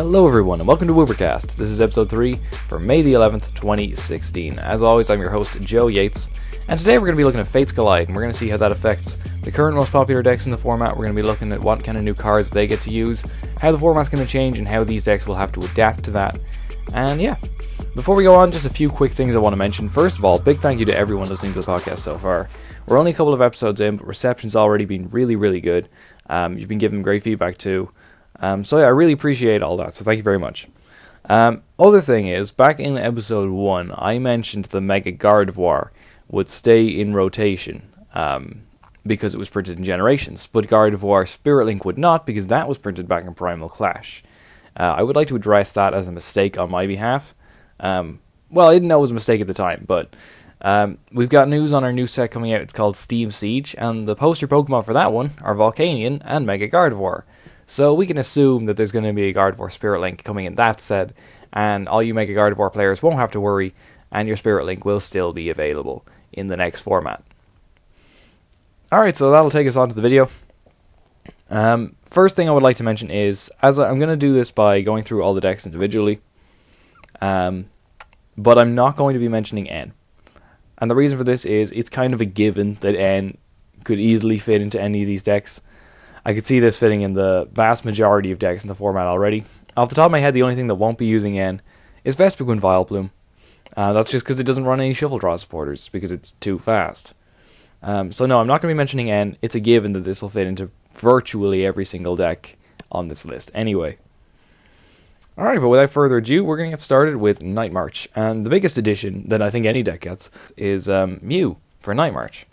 Hello everyone and welcome to Woopercast. This is episode 3 for May the 11th, 2016. As always, I'm your host, Joe Yates, and today we're going to be looking at Fate's Gallade, and we're going to see how that affects the current most popular decks in the format. We're going to be looking at what kind of new cards they get to use, how the format's going to change, and how these decks will have to adapt to that. And yeah, before we go on, just a few quick things I want to mention. First of all, big thank you to everyone listening to the podcast so far. We're only a couple of episodes in, but reception's already been really good. You've been giving great feedback too. So yeah, I really appreciate all that, so thank you very much. Other thing is, back in episode 1, I mentioned the Mega Gardevoir would stay in rotation, because it was printed in Generations, but Gardevoir Spirit Link would not, because that was printed back in Primal Clash. I would like to address that as a mistake on my behalf. Well, I didn't know it was a mistake at the time, but we've got news on our new set coming out. It's called Steam Siege, and the poster Pokemon for that one are Volcanion and Mega Gardevoir. So we can assume that there's going to be a Gardevoir Spirit Link coming in that set, and all you Mega Gardevoir players won't have to worry, and your Spirit Link will still be available in the next format. Alright, so that'll take us on to the video. First thing I would like to mention is, I'm going to do this by going through all the decks individually, but I'm not going to be mentioning N. And the reason for this is, it's kind of a given that N could easily fit into any of these decks. I could see this fitting in the vast majority of decks in the format already. Off the top of my head, the only thing that won't be using N is Vespiquen Vileplume. That's just because it doesn't run any Shuffle Draw supporters, because it's too fast. So no, I'm not going to be mentioning N. It's a given that this will fit into virtually every single deck on this list anyway. Alright, but without further ado, we're going to get started with Night March. And the biggest addition that I think any deck gets is Mew for Night March,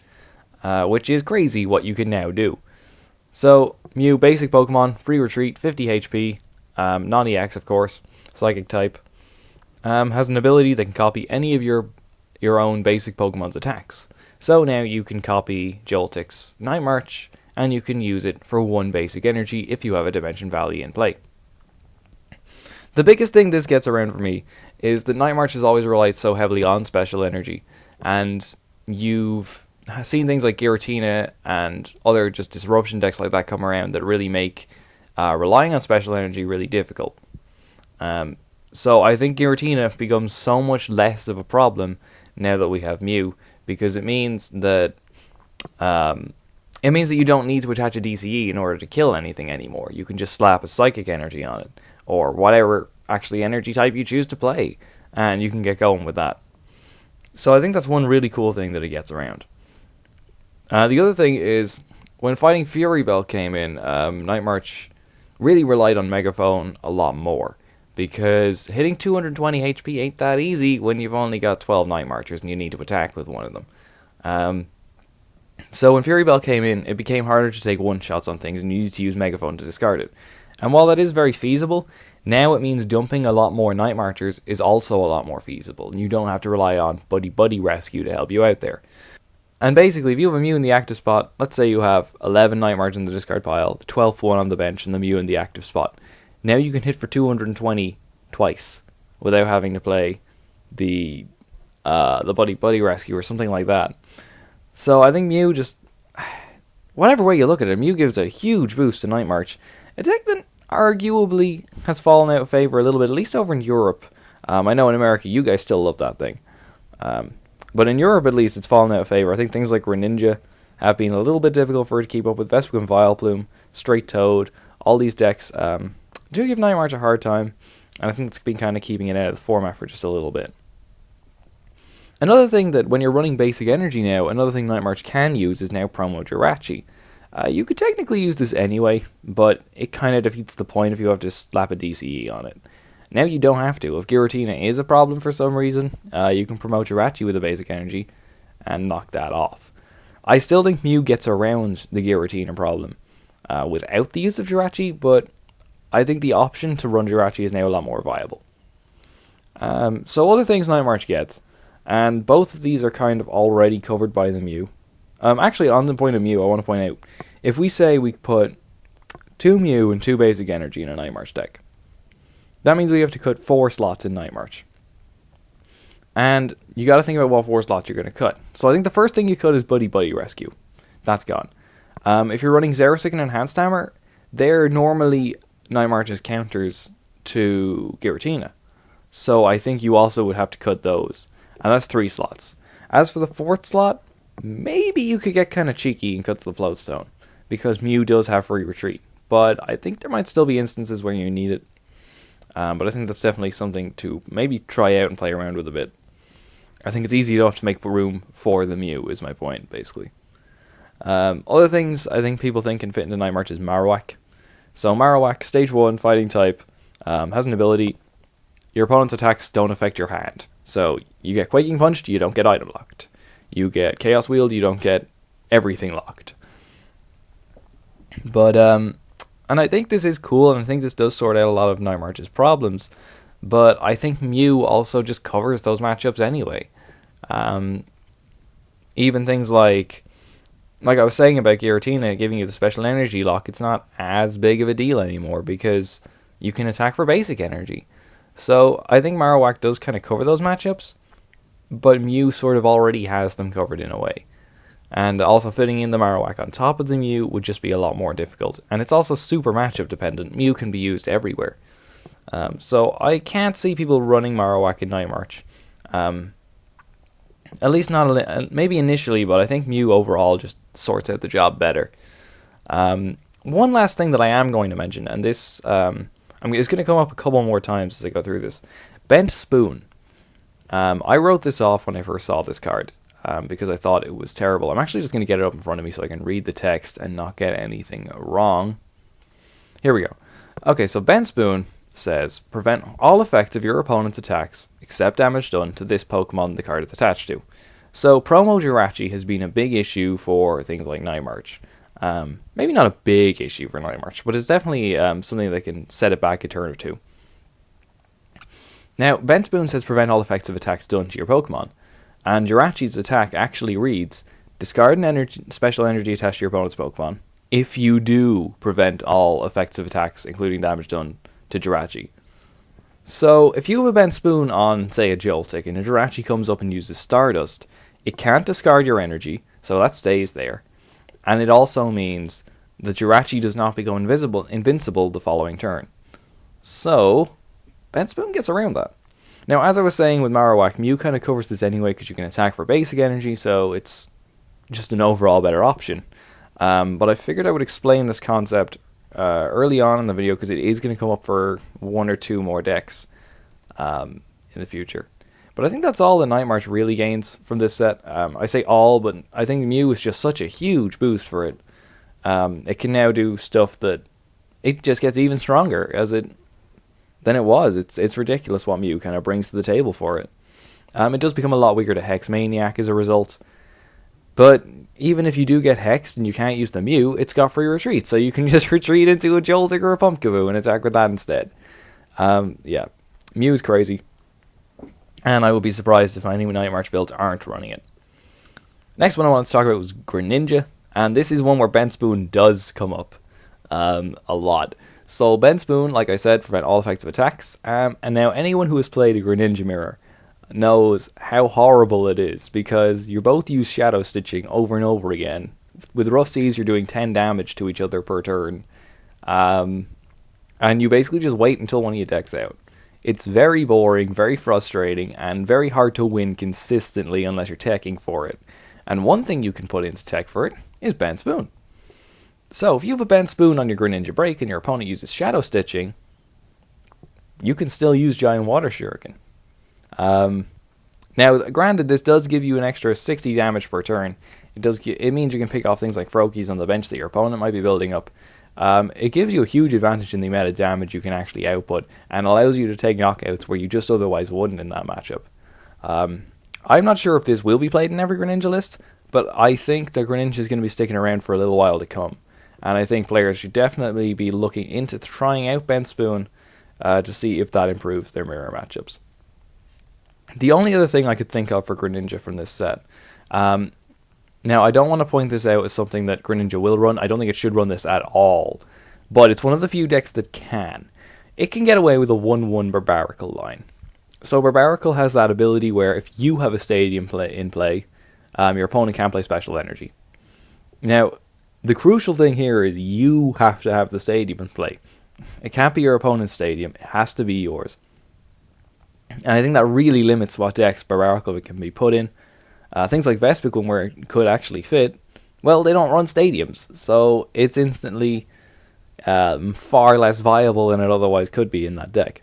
which is crazy what you can now do. So, Mew, basic Pokemon, free retreat, 50 HP, non-EX of course, psychic type, has an ability that can copy any of your own basic Pokemon's attacks. So now you can copy Joltik's Night March, and you can use it for 1 basic energy if you have a Dimension Valley in play. The biggest thing this gets around for me is that Night March has always relied so heavily on special energy, and you've seen things like Giratina and other just disruption decks like that come around that really make relying on special energy really difficult. So I think Giratina becomes so much less of a problem now that we have Mew, because it means that you don't need to attach a DCE in order to kill anything anymore. You can just slap a psychic energy on it, or whatever actually energy type you choose to play, and you can get going with that. So I think that's one really cool thing that it gets around. The other thing is, when fighting Fury Belt came in, Night March really relied on Megaphone a lot more, because hitting 220 HP ain't that easy when you've only got 12 Night Marchers and you need to attack with one of them. So when Fury Belt came in, it became harder to take one-shots on things, and you need to use Megaphone to discard it. And while that is very feasible, now it means dumping a lot more Night Marchers is also a lot more feasible, and you don't have to rely on Buddy Rescue to help you out there. And basically, if you have a Mew in the active spot, let's say you have 11 Night March in the discard pile, the 12th one on the bench, and the Mew in the active spot. Now you can hit for 220 twice without having to play the Buddy Rescue or something like that. So I think Mew just, whatever way you look at it, Mew gives a huge boost to Night March. A deck that arguably has fallen out of favor a little bit, at least over in Europe. I know in America you guys still love that thing. But in Europe, at least, it's fallen out of favor. I think things like Greninja have been a little bit difficult for it to keep up with. Vespiquen Vileplume, Straight Toad, all these decks do give Night March a hard time, and I think it's been kind of keeping it out of the format for just a little bit. Another thing that, when you're running basic energy now, another thing Night March can use is now promo Jirachi. You could technically use this anyway, but it kind of defeats the point if you have to slap a DCE on it. Now you don't have to. If Giratina is a problem for some reason, you can promote Jirachi with a basic energy and knock that off. I still think Mew gets around the Giratina problem without the use of Jirachi, but I think the option to run Jirachi is now a lot more viable. So other things Night March gets, and both of these are kind of already covered by the Mew. Actually, on the point of Mew, I want to point out, if we say we put 2 Mew and 2 basic energy in a Night March deck, that means we have to cut 4 slots in Night March. And you got to think about what 4 slots you're going to cut. So I think the first thing you cut is Buddy Rescue. That's gone. If you're running Xerosic and Enhanced Hammer, they're normally Night March's counters to Giratina. So I think you also would have to cut those. And that's 3 slots. As for the 4th slot, maybe you could get kind of cheeky and cut the Floatstone, because Mew does have free retreat. But I think there might still be instances where you need it. But I think that's definitely something to maybe try out and play around with a bit. I think it's easy enough to make room for the Mew, is my point, basically. Other things I think people think can fit into Night March is Marowak. So Marowak, Stage 1, Fighting type, has an ability. Your opponent's attacks don't affect your hand. So you get Quaking Punched, you don't get item locked. You get Chaos Wheeled, you don't get everything locked. But, and I think this is cool, and I think this does sort out a lot of Night March's problems. But I think Mew also just covers those matchups anyway. Even things like I was saying about Giratina giving you the special energy lock, it's not as big of a deal anymore because you can attack for basic energy. So I think Marowak does kind of cover those matchups, but Mew sort of already has them covered in a way. And also fitting in the Marowak on top of the Mew would just be a lot more difficult. And it's also super matchup dependent. Mew can be used everywhere. So I can't see people running Marowak in Night March. At least not maybe initially, but I think Mew overall just sorts out the job better. One last thing that I am going to mention, and this it's going to come up a couple more times as I go through this. Bent Spoon. I wrote this off when I first saw this card because I thought it was terrible. I'm actually just going to get it up in front of me so I can read the text and not get anything wrong. Here we go. Okay, so Bent Spoon says, prevent all effects of your opponent's attacks except damage done to this Pokemon the card is attached to. So promo Jirachi has been a big issue for things like Night March. Maybe not a big issue for Night March, but it's definitely something that can set it back a turn or two. Now, Bent Spoon says prevent all effects of attacks done to your Pokemon, and Jirachi's attack actually reads, discard an special energy attached to your opponent's Pokemon if you do prevent all effects of attacks, including damage done to Jirachi. So, if you have a Bent Spoon on, say, a Joltik, and a Jirachi comes up and uses Stardust, it can't discard your energy, so that stays there. And it also means the Jirachi does not become invincible the following turn. So, Bent Spoon gets around that. Now, as I was saying with Marowak, Mew kind of covers this anyway because you can attack for basic energy, so it's just an overall better option. But I figured I would explain this concept early on in the video because it is going to come up for 1 or 2 more decks in the future. But I think that's all that Night March really gains from this set. I say all, but I think Mew is just such a huge boost for it. It can now do stuff that it just gets even stronger than it was. It's ridiculous what Mew kind of brings to the table for it. It does become a lot weaker to Hex Maniac as a result. But even if you do get hexed and you can't use the Mew, it's got free retreat, so you can just retreat into a Joltik or a Pumpkaboo and attack with that instead. Yeah, Mew is crazy. And I will be surprised if any Night March builds aren't running it. Next one I wanted to talk about was Greninja, and this is one where Bent Spoon does come up a lot. So Bent Spoon, like I said, prevent all effects of attacks, and now anyone who has played a Greninja Mirror knows how horrible it is, because you both use Shadow Stitching over and over again. With Rough Seas, you're doing 10 damage to each other per turn, and you basically just wait until one of you decks out. It's very boring, very frustrating, and very hard to win consistently unless you're teching for it. And one thing you can put into tech for it is Bent Spoon. So if you have a Bent Spoon on your Greninja break and your opponent uses Shadow Stitching, you can still use Giant Water Shuriken. Now, granted, this does give you an extra 60 damage per turn. It means you can pick off things like Froakies on the bench that your opponent might be building up. It gives you a huge advantage in the amount of damage you can actually output, and allows you to take knockouts where you just otherwise wouldn't in that matchup. I'm not sure if this will be played in every Greninja list, but I think the Greninja is going to be sticking around for a little while to come. And I think players should definitely be looking into trying out Bent Spoon to see if that improves their mirror matchups. The only other thing I could think of for Greninja from this set, now I don't want to point this out as something that Greninja will run. I don't think it should run this at all, but it's one of the few decks that can. It can get away with a 1-1 Barbaracle line. So Barbaracle has that ability where if you have a Stadium in play, your opponent can't play Special Energy. Now, the crucial thing here is you have to have the Stadium in play. It can't be your opponent's stadium. It has to be yours. And I think that really limits what decks Barbaracle can be put in. Things like Vespiquen, where it could actually fit, well, they don't run stadiums, so it's instantly far less viable than it otherwise could be in that deck.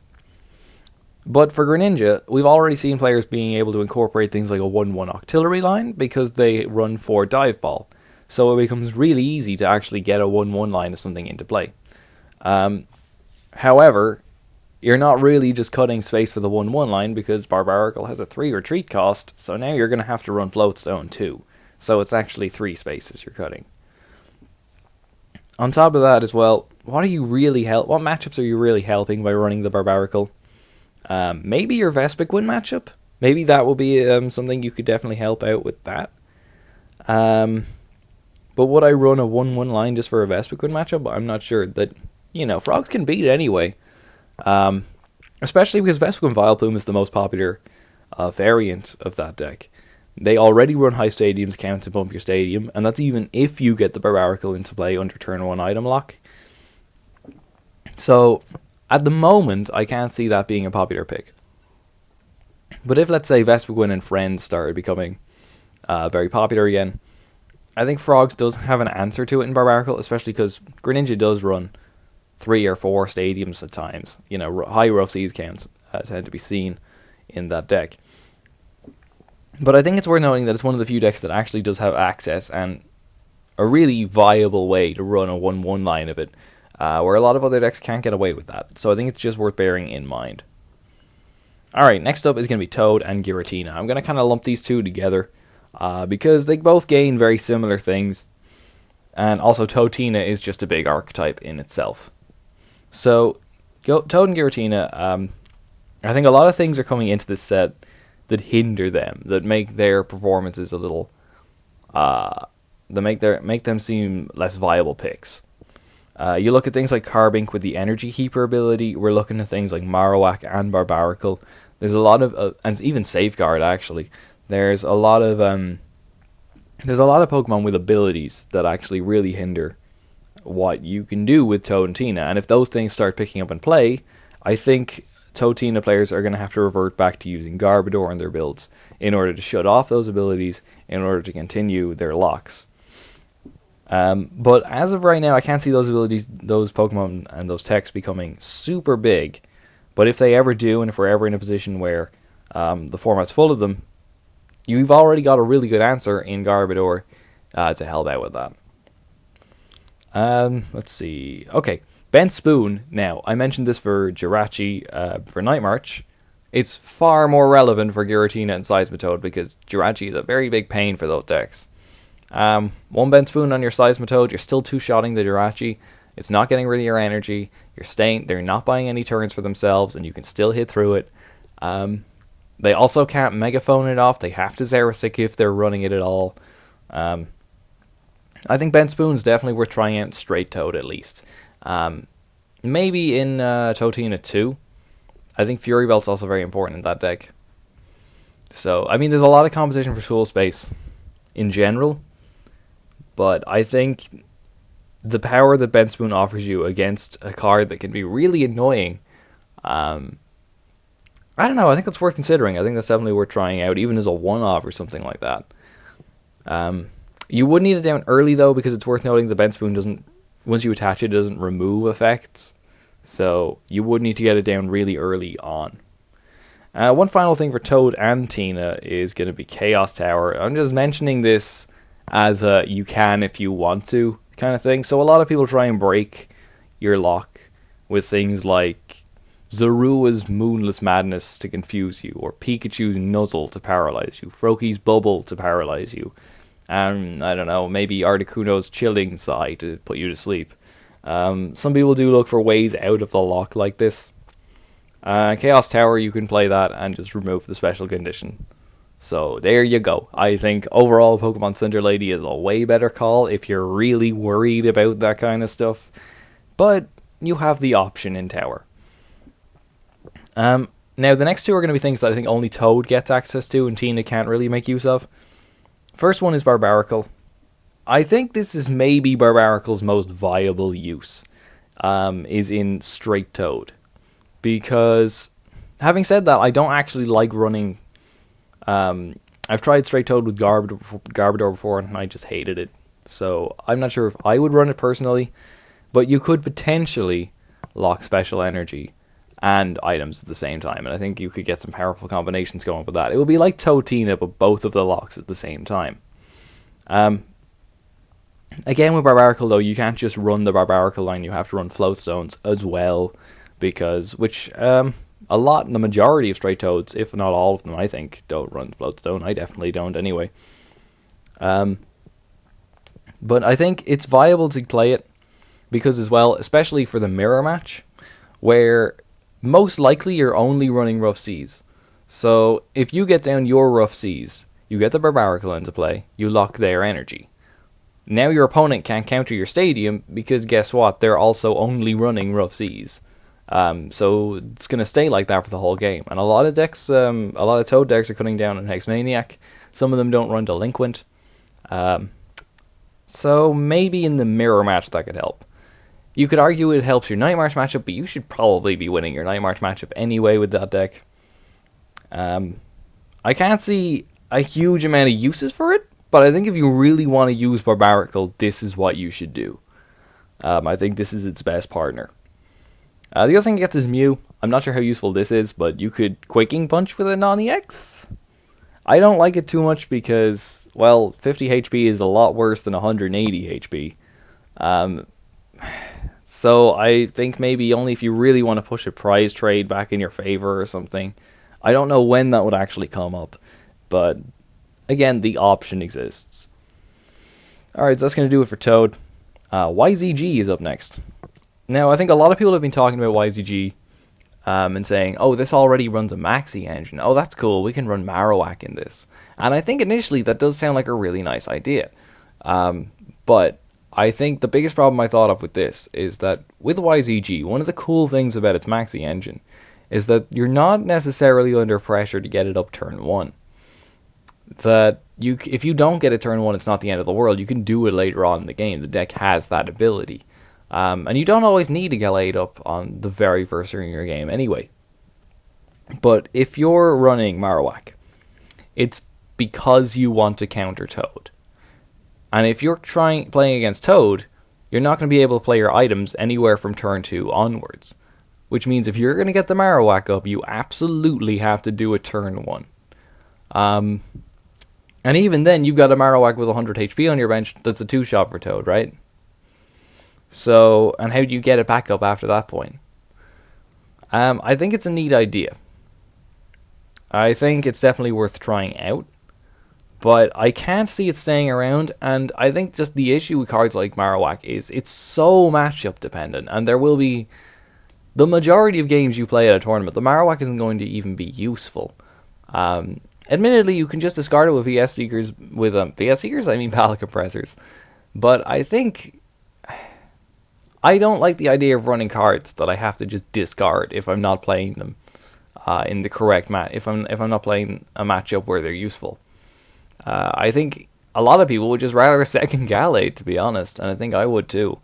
But for Greninja, we've already seen players being able to incorporate things like a 1-1 Octillery line because they run 4 Dive Ball. So it becomes really easy to actually get a 1-1 line of something into play. However, you're not really just cutting space for the 1-1 line because Barbaracle has a 3 retreat cost, so now you're going to have to run Floatstone too. So it's actually 3 spaces you're cutting. On top of that as well, what matchups are you really helping by running the Barbaracle? Maybe your Vespiquen matchup? Maybe that will be something you could definitely help out with that. But would I run a 1-1 line just for a Vespiquen matchup? I'm not sure. Frogs can beat it anyway. Especially because Vespiquen Vileplume is the most popular variant of that deck. They already run high stadiums count to bump your stadium, and that's even if you get the Barbaracle into play under turn 1 item lock. So, at the moment, I can't see that being a popular pick. But if, let's say, Vespiquen and Friends started becoming very popular again, I think Frogs does have an answer to it in Barbaracle, especially because Greninja does run 3 or 4 stadiums at times. High rough seas counts tend to be seen in that deck. But I think it's worth noting that it's one of the few decks that actually does have access and a really viable way to run a 1-1 line of it, where a lot of other decks can't get away with that. So I think it's just worth bearing in mind. Alright, next up is going to be Toad and Giratina. I'm going to kind of lump these two together, because they both gain very similar things, and also Toadina is just a big archetype in itself. So, Toad and Giratina, I think a lot of things are coming into this set that hinder them, that make their performances a little, that make them seem less viable picks. You look at things like Carbink with the Energy Keeper ability. We're looking at things like Marowak and Barbaracle. There's a lot of, and even Safeguard actually. There's a lot of Pokemon with abilities that actually really hinder what you can do with Toad and Tina. And if those things start picking up in play, I think Toadina players are going to have to revert back to using Garbodor in their builds in order to shut off those abilities, in order to continue their locks. But as of right now, I can't see those abilities, those Pokemon and those techs becoming super big. But if they ever do, and if we're ever in a position where the format's full of them, you've already got a really good answer in Garbodor to help out with that. Let's see. Okay. Bent Spoon, now, I mentioned this for Jirachi, for Night March. It's far more relevant for Giratina and Seismitoad because Jirachi is a very big pain for those decks. One Bent Spoon on your Seismitoad, you're still two-shotting the Jirachi. It's not getting rid of your energy. They're not buying any turns for themselves, and you can still hit through it. They also can't Megaphone it off. They have to Xerosic if they're running it at all. I think Bent Spoon's definitely worth trying out in Straight Toad at least. Maybe in Toadina too. I think Fury Belt's also very important in that deck. So, I mean, there's a lot of competition for Soul Space in general, but I think the power that Bent Spoon offers you against a card that can be really annoying, I don't know, I think that's worth considering. I think that's definitely worth trying out, even as a one-off or something like that. You would need it down early, though, because it's worth noting the Bent Spoon doesn't, once you attach it, doesn't remove effects. So you would need to get it down really early on. One final thing for Toad and Tina is going to be Chaos Tower. I'm just mentioning this as a you can if you want to kind of thing. So a lot of people try and break your lock with things like Zorua's Moonless Madness to confuse you, or Pikachu's Nuzzle to paralyze you, Froakie's Bubble to paralyze you, and I don't know, maybe Articuno's Chilling Sigh to put you to sleep. Some people do look for ways out of the lock like this. Chaos Tower, you can play that and just remove the special condition. So there you go. I think overall Pokemon Cinder Lady is a way better call if you're really worried about that kind of stuff. But you have the option in Tower. Now the next two are going to be things that I think only Toad gets access to and Tina can't really make use of. First one is Barbaracle. I think this is maybe Barbaracle's most viable use. is in Straight Toad. Because, having said that, I don't actually like running... I've tried Straight Toad with Garbodor before, and I just hated it. So, I'm not sure if I would run it personally, but you could potentially lock Special Energy and items at the same time, and I think you could get some powerful combinations going with that. It would be like Toadina, but both of the locks at the same time. Again, with Barbaracle, though, you can't just run the Barbaracle line, you have to run Float Stones as well, because, the majority of Straight Toads, if not all of them, I think, don't run Float Stone. I definitely don't anyway. But I think it's viable to play it, because as well, especially for the mirror match, where most likely you're only running Rough Seas. So, if you get down your Rough Seas, you get the Barbaracle into play, you lock their energy. Now your opponent can't counter your Stadium, because guess what? They're also only running Rough Seas. So it's going to stay like that for the whole game. And a lot of decks, a lot of Toad decks are cutting down on Hexmaniac. Some of them don't run Delinquent. So maybe in the mirror match that could help. You could argue it helps your Night March matchup, but you should probably be winning your Night March matchup anyway with that deck. I can't see a huge amount of uses for it, but I think if you really want to use Barbaracle, this is what you should do. I think this is its best partner. The other thing it gets is Mew. I'm not sure how useful this is, but you could Quaking Punch with a non-EX. I don't like it too much because, well, 50 HP is a lot worse than 180 HP. So I think maybe only if you really want to push a prize trade back in your favor or something. I don't know when that would actually come up, but again, the option exists. Alright, so that's going to do it for Toad. YZG is up next. Now, I think a lot of people have been talking about YZG and saying, oh, this already runs a Maxi engine. Oh, that's cool. We can run Marowak in this. And I think initially that does sound like a really nice idea. But I think the biggest problem I thought of with this is that with YZG, one of the cool things about its Maxi engine is that you're not necessarily under pressure to get it up turn 1. That if you don't get it turn 1, it's not the end of the world. You can do it later on in the game. The deck has that ability. And you don't always need a Gallade up on the very first ring of your game anyway. But if you're running Marowak, it's because you want to counter Toad. And if you're playing against Toad, you're not going to be able to play your items anywhere from turn 2 onwards. Which means if you're going to get the Marowak up, you absolutely have to do it turn 1. And even then, you've got a Marowak with 100 HP on your bench that's a 2-shot for Toad, right? So, and how do you get it back up after that point? I think it's a neat idea. I think it's definitely worth trying out. But I can't see it staying around, and I think just the issue with cards like Marowak is it's so matchup dependent, and there will be the majority of games you play at a tournament, the Marowak isn't going to even be useful. Admittedly, you can just discard it with VS Seekers, I mean Pallet Compressors. But I think I don't like the idea of running cards that I have to just discard if I'm not playing them in the correct match. If I'm not playing a matchup where they're useful, I think a lot of people would just rather a second Gallade, to be honest, and I think I would too.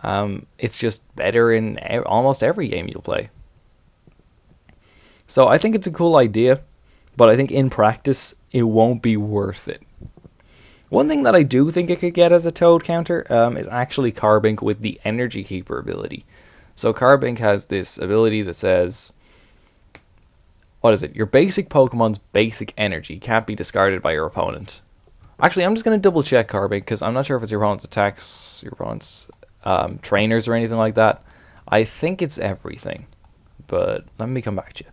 It's just better in almost every game you'll play. So I think it's a cool idea, but I think in practice it won't be worth it. One thing that I do think it could get as a Toad counter is actually Carbink with the Energy Keeper ability. So Carbink has this ability that says, what is it? Your basic Pokemon's basic energy can't be discarded by your opponent. Actually, I'm just going to double check Carbink because I'm not sure if it's your opponent's attacks, your opponent's trainers or anything like that. I think it's everything, but let me come back to you.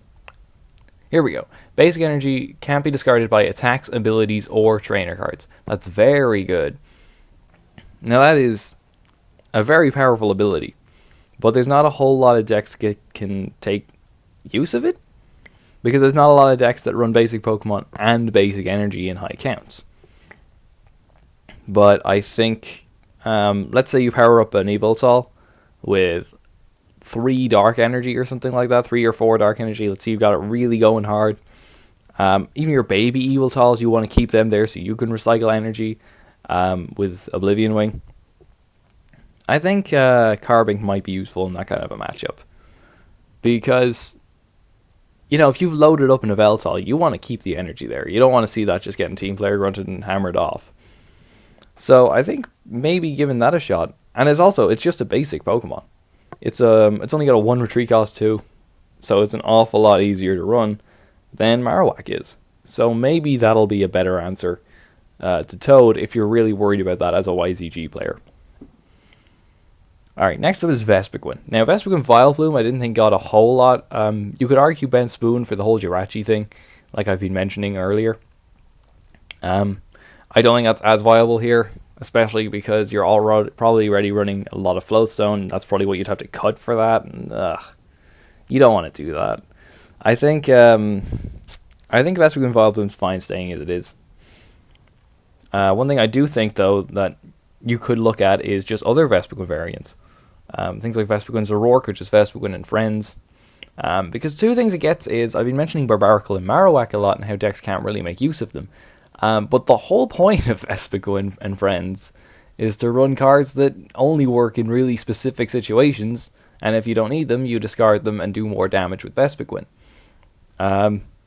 Here we go. Basic energy can't be discarded by attacks, abilities, or trainer cards. That's very good. Now that is a very powerful ability, but there's not a whole lot of decks can take use of it, because there's not a lot of decks that run basic Pokemon and basic energy in high counts. But I think, let's say you power up an Yveltal with 3 dark energy or something like that, 3 or 4 dark energy. Let's say you've got it really going hard. Even your baby Yveltals, you want to keep them there so you can recycle energy with Oblivion Wing. I think Carbink might be useful in that kind of a matchup. Because, if you've loaded up in a Yveltal, you want to keep the energy there. You don't want to see that just getting Team Player grunted and hammered off. So I think maybe giving that a shot. And it's just a basic Pokemon. It's only got a 1 retreat cost too. So it's an awful lot easier to run than Marowak is. So maybe that'll be a better answer to Toad if you're really worried about that as a YZG player. Alright, next up is Vespiquen. Now, Vespiquen Vileplume I didn't think got a whole lot. You could argue Ben Spoon for the whole Jirachi thing, like I've been mentioning earlier. I don't think that's as viable here, especially because you're probably already running a lot of Floatstone. That's probably what you'd have to cut for that, and you don't want to do that. I think Vespiquen Vileplume's fine staying as it is. One thing I do think, though, that you could look at is just other Vespiquen variants. Things like Vespiquen Zoroark, which is Vespiquen and Friends. Because two things it gets is, I've been mentioning Barbaracle and Marowak a lot and how decks can't really make use of them. But the whole point of Vespiquen and Friends is to run cards that only work in really specific situations, and if you don't need them, you discard them and do more damage with Vespiquen.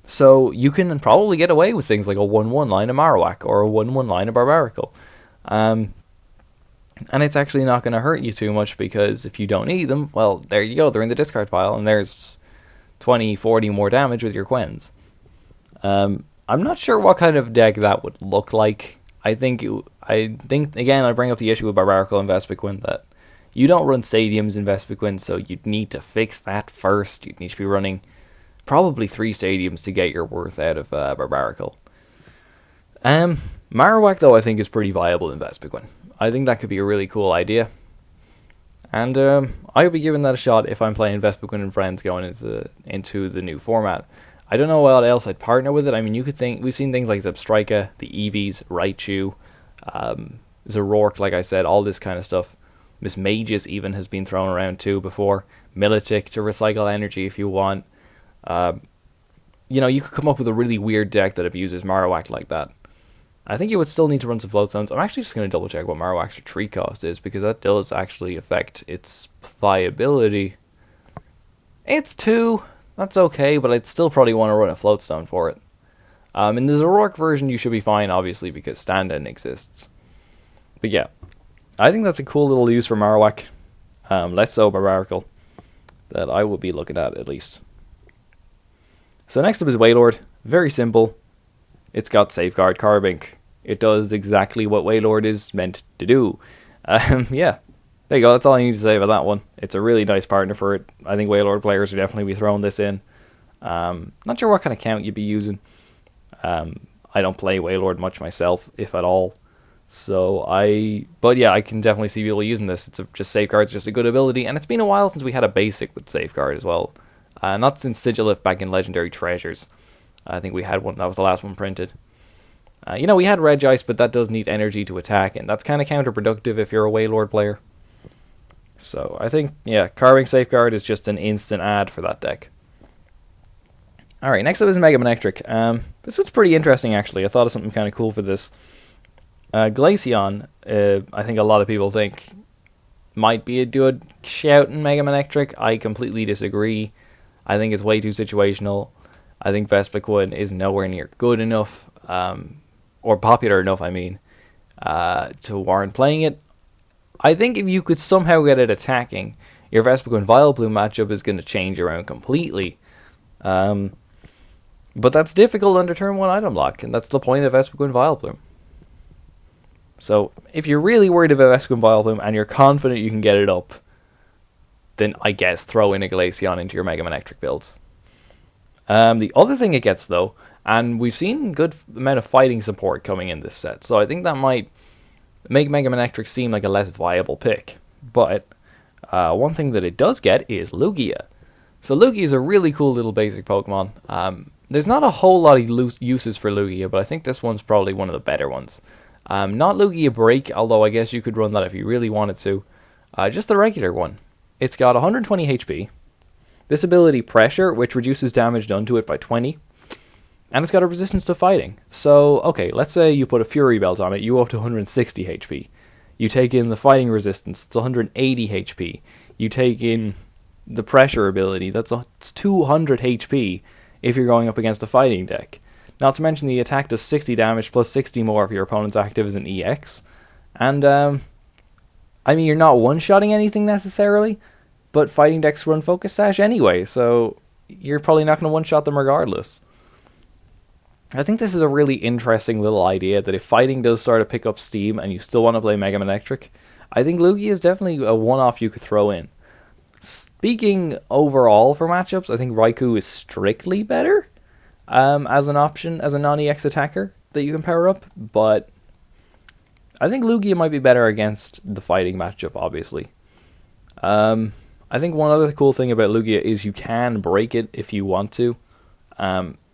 So you can probably get away with things like a 1-1 line of Marowak or a 1-1 line of Barbaracle. And it's actually not going to hurt you too much, because if you don't need them, well, there you go, they're in the discard pile, and there's 20, 40 more damage with your Quens. I'm not sure what kind of deck that would look like. I think again, I bring up the issue with Barbaracle and Vespiquen, that you don't run stadiums in Vespiquen, so you'd need to fix that first. You'd need to be running probably 3 stadiums to get your worth out of Barbaracle. Marowak, though, I think is pretty viable in Vespiquen. I think that could be a really cool idea. And I would be giving that a shot if I'm playing Vespiquen and Friends going into the new format. I don't know what else I'd partner with it. I mean, we've seen things like Zebstrika, the Eevees, Raichu, Zoroark, like I said, all this kind of stuff. Miss Mages even has been thrown around too before. Milotic to recycle energy if you want. You could come up with a really weird deck that abuses Marowak like that. I think you would still need to run some Floatstones. I'm actually just going to double check what Marowak's retreat cost is, because that does actually affect its viability. It's 2. That's okay, but I'd still probably want to run a Floatstone for it. In the Zoroark version, you should be fine, obviously, because stand-in exists. But yeah, I think that's a cool little use for Marowak. Less so Barbaracle, that I would be looking at least. So next up is Wailord. Very simple. It's got Safeguard Carbink. It does exactly what Wailord is meant to do. Yeah, there you go. That's all I need to say about that one. It's a really nice partner for it. I think Wailord players would definitely be throwing this in. Not sure what kind of count you'd be using. I don't play Wailord much myself, if at all. But yeah, I can definitely see people using this. Just Safeguard's just a good ability, and it's been a while since we had a basic with Safeguard as well. Not since Sigilif back in Legendary Treasures. I think we had one. That was the last one printed. We had Regice, but that does need energy to attack, and that's kind of counterproductive if you're a Wailord player. So I think, yeah, Carbink Safeguard is just an instant add for that deck. Alright, next up is Mega Manectric. This one's pretty interesting, actually. I thought of something kind of cool for this. Glaceon, I think a lot of people think might be a good shout in Mega Manectric. I completely disagree. I think it's way too situational. I think Vespiquen is nowhere near good enough, or popular enough, I mean, to warrant playing it. I think if you could somehow get it attacking, your Vespiquen Vileplume matchup is going to change around completely. But that's difficult under turn 1 item lock, and that's the point of Vespiquen Vileplume. So, if you're really worried about Vespiquen Vileplume and you're confident you can get it up, then I guess throw in a Glaceon into your Mega Manectric builds. The other thing it gets, though, and we've seen good amount of fighting support coming in this set, so I think that might make Mega Manectric seem like a less viable pick. But one thing that it does get is Lugia. So Lugia is a really cool little basic Pokemon. There's not a whole lot of uses for Lugia, but I think this one's probably one of the better ones. Not Lugia Break, although I guess you could run that if you really wanted to. Just the regular one. It's got 120 HP. This ability Pressure, which reduces damage done to it by 20. And it's got a resistance to fighting. So, okay, let's say you put a Fury Belt on it, you go up to 160 HP. You take in the fighting resistance, it's 180 HP. You take in the pressure ability, it's 200 HP if you're going up against a fighting deck. Not to mention the attack does 60 damage plus 60 more if your opponent's active as an EX. And, I mean, you're not one-shotting anything necessarily, but fighting decks run Focus Sash anyway, so you're probably not going to one-shot them regardless. I think this is a really interesting little idea that if fighting does start to pick up steam and you still want to play Mega Manectric, I think Lugia is definitely a one-off you could throw in. Speaking overall for matchups, I think Raikou is strictly better as an option, as a non-EX attacker that you can power up, but I think Lugia might be better against the fighting matchup, obviously. I think one other cool thing about Lugia is you can break it if you want to.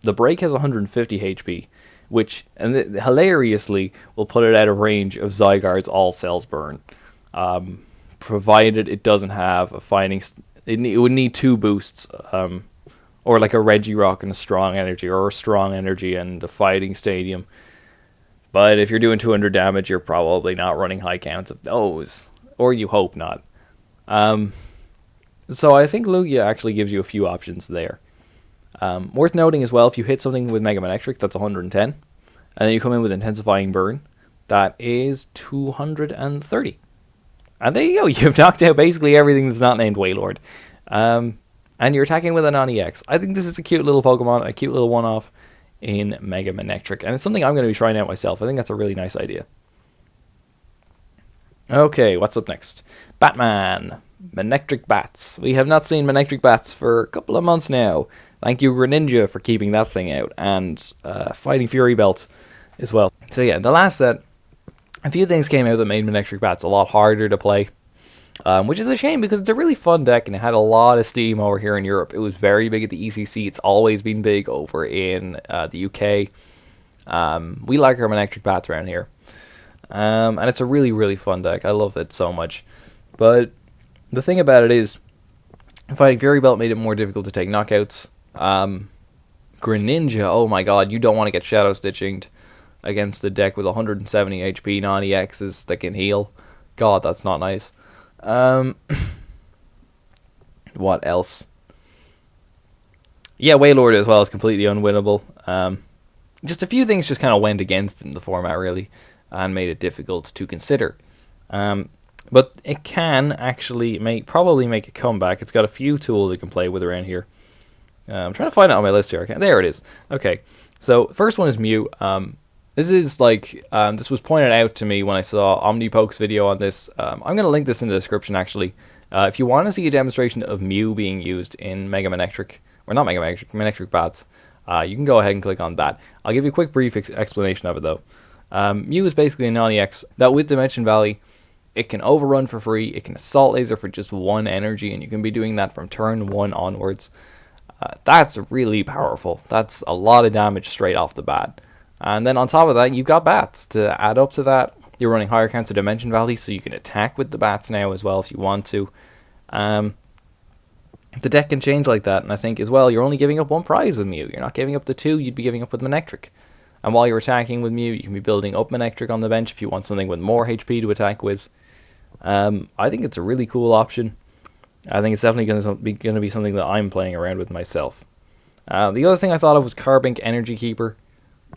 The break has 150 HP, which hilariously will put it out of range of Zygarde's All Cells Burn, provided it doesn't have a fighting. It would need 2 boosts, or like a Regirock and a Strong Energy, or a Strong Energy and a Fighting Stadium. But if you're doing 200 damage, you're probably not running high counts of those, or you hope not. So I think Lugia actually gives you a few options there. Worth noting as well, if you hit something with Mega Manectric, that's 110. And then you come in with Intensifying Burn, that is 230. And there you go, you've knocked out basically everything that's not named Wailord. And you're attacking with a non-EX. I think this is a cute little Pokemon, a cute little one-off in Mega Manectric. And it's something I'm going to be trying out myself. I think that's a really nice idea. Okay, what's up next? Batman. Manectric Bats. We have not seen Manectric Bats for a couple of months now. Thank you, Greninja, for keeping that thing out. And Fighting Fury Belt as well. So yeah, the last set, a few things came out that made Manectric Bats a lot harder to play. Which is a shame because it's a really fun deck and it had a lot of steam over here in Europe. It was very big at the ECC. It's always been big over in the UK. We like our Manectric Bats around here. And it's a really, really fun deck. I love it so much. But the thing about it is, Fighting Fury Belt made it more difficult to take knockouts. Greninja, oh my god, you don't want to get Shadow Stitchinged against a deck with 170 HP non-EXs that can heal. God, that's not nice. What else? Yeah, Wailord as well is completely unwinnable. Just a few things just kind of went against in the format, really, and made it difficult to consider. But it can actually probably make a comeback. It's got a few tools it can play with around here. I'm trying to find it on my list here. There it is. Okay, so first one is Mew. This is like, this was pointed out to me when I saw Omnipoke's video on this. I'm going to link this in the description, actually. If you want to see a demonstration of Mew being used in Mega Manectric, or not Mega Manectric, Manectric Bats, you can go ahead and click on that. I'll give you a quick brief explanation of it, though. Mew is basically a non-EX that with Dimension Valley, it can overrun for free, it can Assault Laser for just 1 energy, and you can be doing that from turn 1 onwards. That's really powerful. That's a lot of damage straight off the bat. And then on top of that, you've got Bats to add up to that. You're running higher counts of Dimension Valley, so you can attack with the Bats now as well if you want to. The deck can change like that, and I think as well, you're only giving up 1 prize with Mew. You're not giving up the 2 you'd be giving up with Manectric. And while you're attacking with Mew, you can be building up Manectric on the bench if you want something with more HP to attack with. I think it's a really cool option. I think it's definitely going to be something that I'm playing around with myself. The other thing I thought of was Carbink Energy Keeper.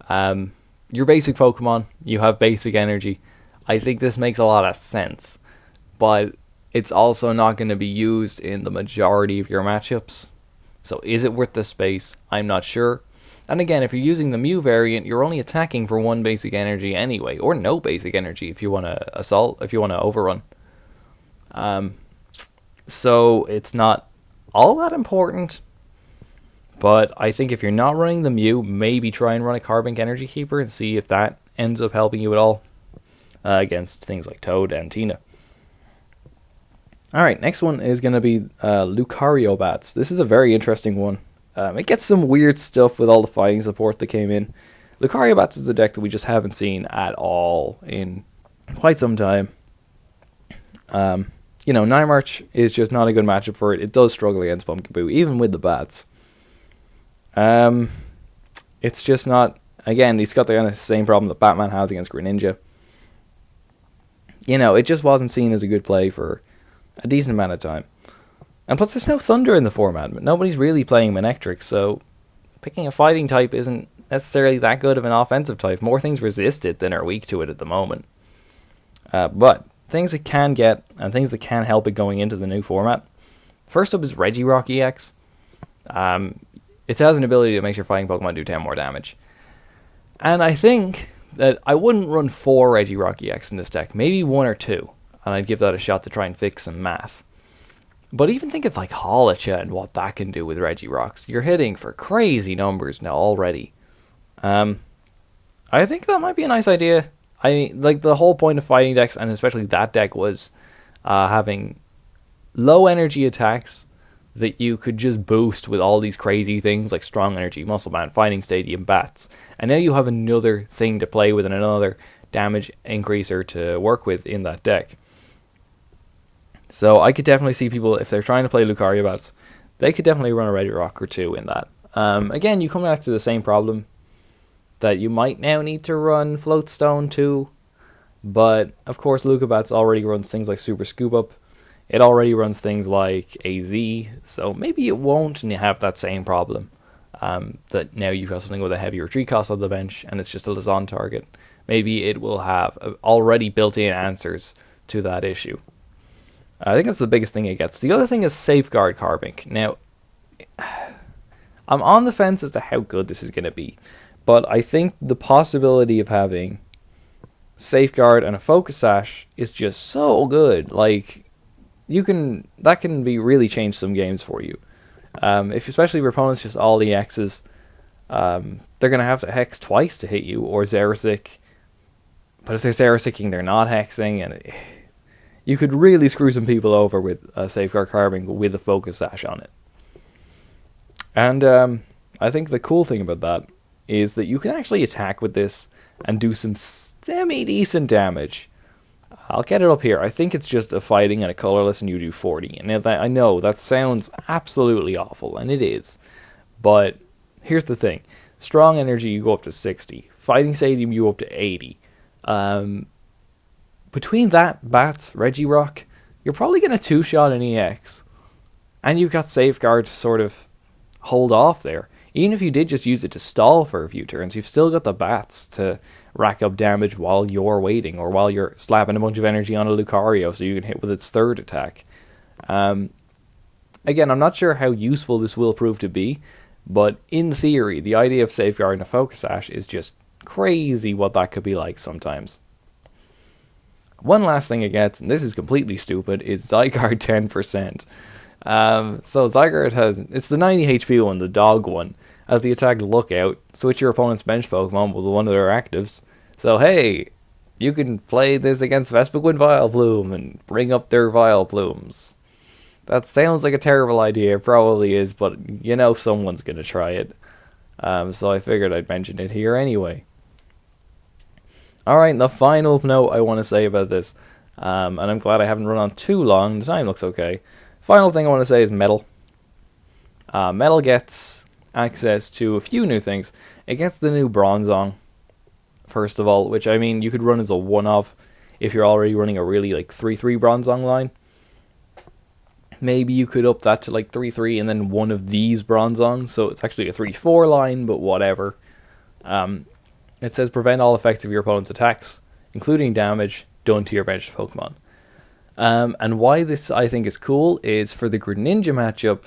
Your basic Pokemon, you have basic energy. I think this makes a lot of sense, but it's also not going to be used in the majority of your matchups. So is it worth the space? I'm not sure. And again, if you're using the Mew variant, you're only attacking for 1 basic energy anyway, or no basic energy if you want to assault, if you want to overrun. So it's not all that important. But I think if you're not running the Mew, maybe try and run a Carbink Energy Keeper and see if that ends up helping you at all against things like Toad and Tina. Alright, next one is going to be Lucario Bats. This is a very interesting one. It gets some weird stuff with all the fighting support that came in. Lucario Bats is a deck that we just haven't seen at all in quite some time. Nine March is just not a good matchup for it. It does struggle against Pumpkaboo, even with the Bats. It's just not, again, it's got the kind of same problem that Batman has against Greninja. it just wasn't seen as a good play for a decent amount of time. And plus, there's no Thunder in the format. Nobody's really playing Manectric, so picking a fighting type isn't necessarily that good of an offensive type. More things resist it than are weak to it at the moment. But things it can get, and things that can help it going into the new format. First up is Regirock EX. It has an ability that makes your fighting Pokemon do 10 more damage. And I think that I wouldn't run 4 Regirock EX in this deck, maybe 1 or 2, and I'd give that a shot to try and fix some math. But even think of like Holocha and what that can do with Regirocks. You're hitting for crazy numbers now already. I think that might be a nice idea. I mean, like, the whole point of fighting decks, and especially that deck, was having low energy attacks that you could just boost with all these crazy things like Strong Energy, Muscle Man, Fighting Stadium, Bats. And now you have another thing to play with and another damage increaser to work with in that deck. So I could definitely see people, if they're trying to play Lucario Bats, they could definitely run a Regirock or 2 in that. Again, you come back to the same problem that you might now need to run Floatstone too. But, of course, Lucabats already runs things like Super Scoop Up. It already runs things like AZ, so maybe it won't have that same problem. That now you've got something with a heavy retreat cost on the bench, and it's just a Lizon target. Maybe it will have already built-in answers to that issue. I think that's the biggest thing it gets. The other thing is Safeguard Carbink. Now, I'm on the fence as to how good this is going to be, but I think the possibility of having Safeguard and a Focus Sash is just so good. Like, that can be really change some games for you. Especially if your opponent's just all EXs, they're going to have to Hex twice to hit you, or Xerosic. But if they're Xerosicking, they're not Hexing, and you could really screw some people over with Safeguard Carbink with a Focus Sash on it. And I think the cool thing about that is that you can actually attack with this and do some semi-decent damage. I'll get it up here. I think it's just a fighting and a colorless and you do 40. And I know that sounds absolutely awful, and it is. But here's the thing. Strong Energy, you go up to 60. Fighting Stadium, you go up to 80. Between that, Bats, Regirock, you're probably going to 2-shot an EX. And you've got Safeguard to sort of hold off there. Even if you did just use it to stall for a few turns, you've still got the Bats to rack up damage while you're waiting, or while you're slapping a bunch of energy on a Lucario so you can hit with its third attack. Again, I'm not sure how useful this will prove to be, but in theory, the idea of Safeguard and a Focus Sash is just crazy what that could be like sometimes. One last thing it gets, and this is completely stupid, is Zygarde 10%. So Zygarde it's the 90 HP one, the dog one. As the attack Lookout, switch your opponent's bench Pokemon with one of their actives. So hey, you can play this against Vespiquen Vileplume and bring up their Vileplumes. That sounds like a terrible idea, it probably is, but someone's going to try it. So I figured I'd mention it here anyway. Alright, the final note I want to say about this, and I'm glad I haven't run on too long, the time looks okay. Final thing I want to say is Metal. Metal gets access to a few new things. It gets the new Bronzong, first of all, which, I mean, you could run as a one-off if you're already running a really, 3-3 Bronzong line. Maybe you could up that to, 3-3 and then one of these Bronzongs, so it's actually a 3-4 line, but whatever. It says prevent all effects of your opponent's attacks, including damage, done to your bench Pokemon. And why this, I think, is cool is for the Greninja matchup,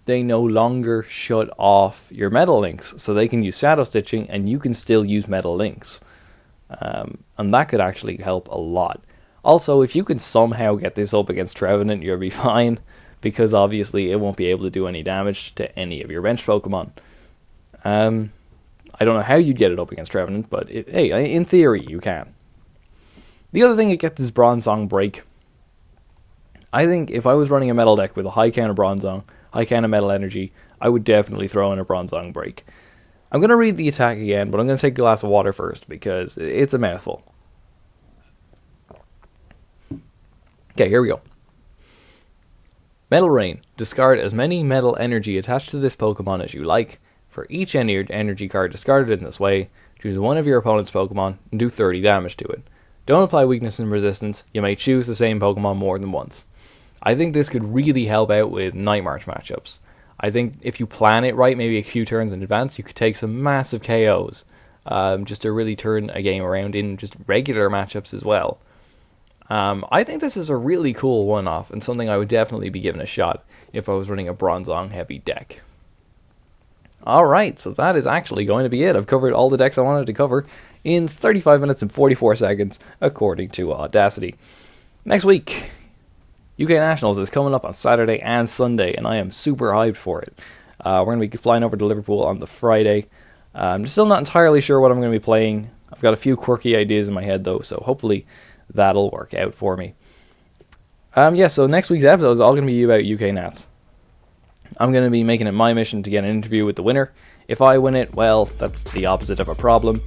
they no longer shut off your Metal Links, so they can use Shadow Stitching, and you can still use Metal Links. And that could actually help a lot. Also, if you can somehow get this up against Trevenant, you'll be fine, because obviously it won't be able to do any damage to any of your bench Pokemon. I don't know how you'd get it up against Trevenant, but hey, in theory, you can. The other thing it gets is Bronzong Break. I think if I was running a Metal deck with a high count of Bronzong, high count of Metal Energy, I would definitely throw in a Bronzong Break. I'm going to read the attack again, but I'm going to take a glass of water first, because it's a mouthful. Okay, here we go. Metal Rain. Discard as many Metal Energy attached to this Pokemon as you like. For each energy card discarded in this way, choose one of your opponent's Pokemon and do 30 damage to it. Don't apply weakness and resistance. You may choose the same Pokemon more than once. I think this could really help out with Night March matchups. I think if you plan it right, maybe a few turns in advance, you could take some massive KOs, just to really turn a game around in just regular matchups as well. I think this is a really cool one-off, and something I would definitely be giving a shot if I was running a Bronzong heavy deck. Alright, so that is actually going to be it. I've covered all the decks I wanted to cover in 35 minutes and 44 seconds, according to Audacity. Next week, UK Nationals is coming up on Saturday and Sunday, and I am super hyped for it. We're going to be flying over to Liverpool on the Friday. I'm still not entirely sure what I'm going to be playing. I've got a few quirky ideas in my head, though, so hopefully that'll work out for me. So next week's episode is all going to be about UK Nats. I'm going to be making it my mission to get an interview with the winner. If I win it, well, that's the opposite of a problem.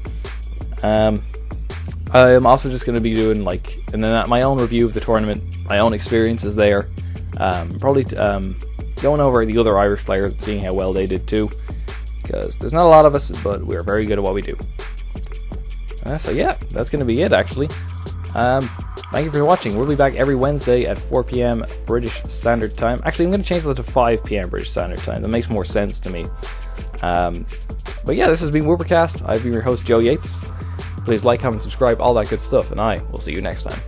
I'm also just going to be doing my own review of the tournament, my own experiences there. Probably going over the other Irish players and seeing how well they did too. Because there's not a lot of us, but we're very good at what we do. So yeah, that's going to be it actually. Thank you for watching. We'll be back every Wednesday at 4 PM British Standard Time. Actually, I'm going to change that to 5 PM British Standard Time. That makes more sense to me. But yeah, this has been Woopercast. I've been your host, Joe Yates. Please like, comment, subscribe, all that good stuff, and I will see you next time.